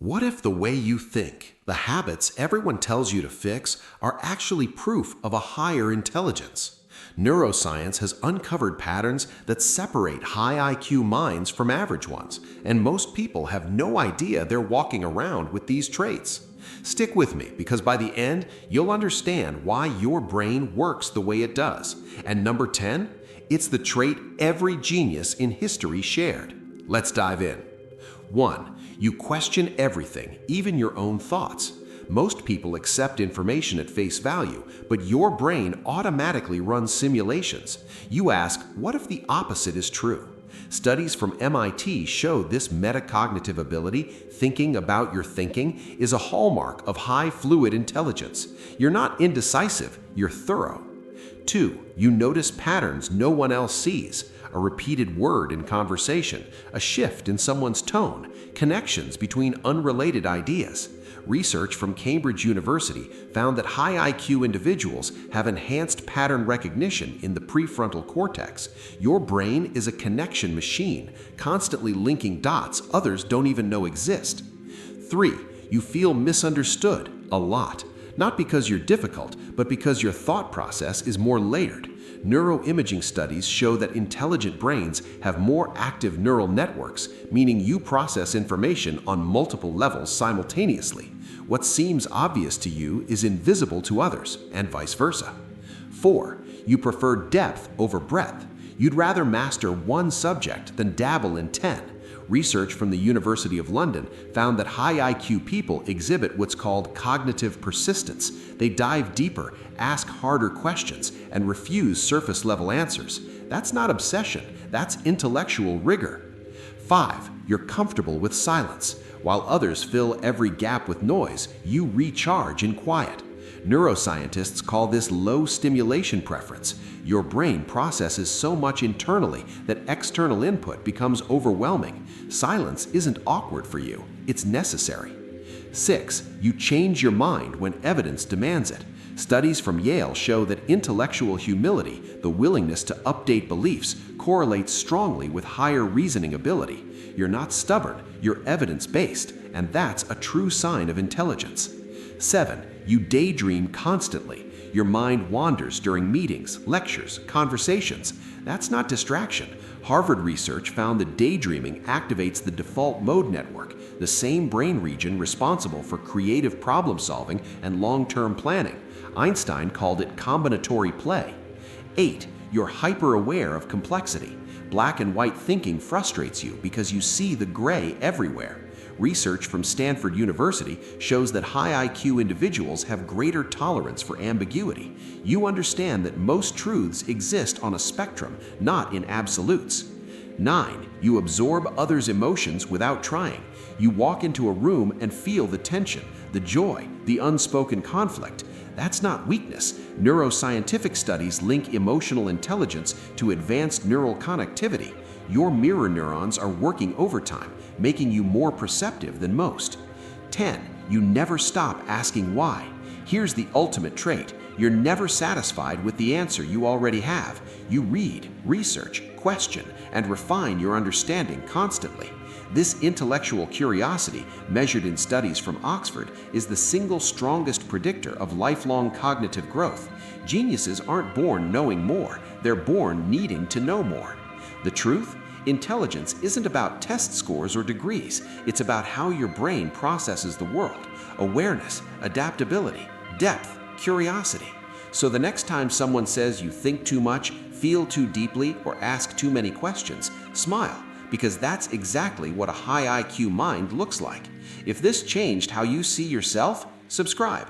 What if the way you think, the habits everyone tells you to fix, are actually proof of a higher intelligence? Neuroscience has uncovered patterns that separate high IQ minds from average ones, and most people have no idea they're walking around with these traits. Stick with me because by the end, you'll understand why your brain works the way it does. And number 10, it's the trait every genius in history shared. Let's dive in. 1. You question everything, even your own thoughts. Most people accept information at face value, but your brain automatically runs simulations. You ask, what if the opposite is true? Studies from MIT show this metacognitive ability, thinking about your thinking, is a hallmark of high fluid intelligence. You're not indecisive, you're thorough. 2. You notice patterns no one else sees. A repeated word in conversation, a shift in someone's tone, connections between unrelated ideas. Research from Cambridge University found that high IQ individuals have enhanced pattern recognition in the prefrontal cortex. Your brain is a connection machine, constantly linking dots others don't even know exist. 3. You feel misunderstood a lot. Not because you're difficult, but because your thought process is more layered. Neuroimaging studies show that intelligent brains have more active neural networks, meaning you process information on multiple levels simultaneously. What seems obvious to you is invisible to others, and vice versa. 4. You prefer depth over breadth. You'd rather master one subject than dabble in 10. Research from the University of London found that high IQ people exhibit what's called cognitive persistence. They dive deeper, ask harder questions, and refuse surface-level answers. That's not obsession, that's intellectual rigor. 5. You're comfortable with silence. While others fill every gap with noise, you recharge in quiet. Neuroscientists call this low stimulation preference. Your brain processes so much internally that external input becomes overwhelming. Silence isn't awkward for you, it's necessary. 6. You change your mind when evidence demands it. Studies from Yale show that intellectual humility, the willingness to update beliefs, correlates strongly with higher reasoning ability. You're not stubborn, you're evidence-based, and that's a true sign of intelligence. 7. You daydream constantly. Your mind wanders during meetings, lectures, conversations. That's not distraction. Harvard research found that daydreaming activates the default mode network, the same brain region responsible for creative problem solving and long-term planning. Einstein called it combinatory play. 8. You're hyper-aware of complexity. Black and white thinking frustrates you because you see the gray everywhere. Research from Stanford University shows that high IQ individuals have greater tolerance for ambiguity. You understand that most truths exist on a spectrum, not in absolutes. 9. You absorb others' emotions without trying. You walk into a room and feel the tension, the joy, the unspoken conflict. That's not weakness. Neuroscientific studies link emotional intelligence to advanced neural connectivity. Your mirror neurons are working overtime, making you more perceptive than most. 10. You never stop asking why. Here's the ultimate trait. You're never satisfied with the answer you already have. You read, research, question, and refine your understanding constantly. This intellectual curiosity, measured in studies from Oxford, is the single strongest predictor of lifelong cognitive growth. Geniuses aren't born knowing more, they're born needing to know more. The truth? Intelligence isn't about test scores or degrees. It's about how your brain processes the world. Awareness, adaptability, depth, curiosity. So the next time someone says you think too much, feel too deeply, or ask too many questions, smile, because that's exactly what a high IQ mind looks like. If this changed how you see yourself, subscribe.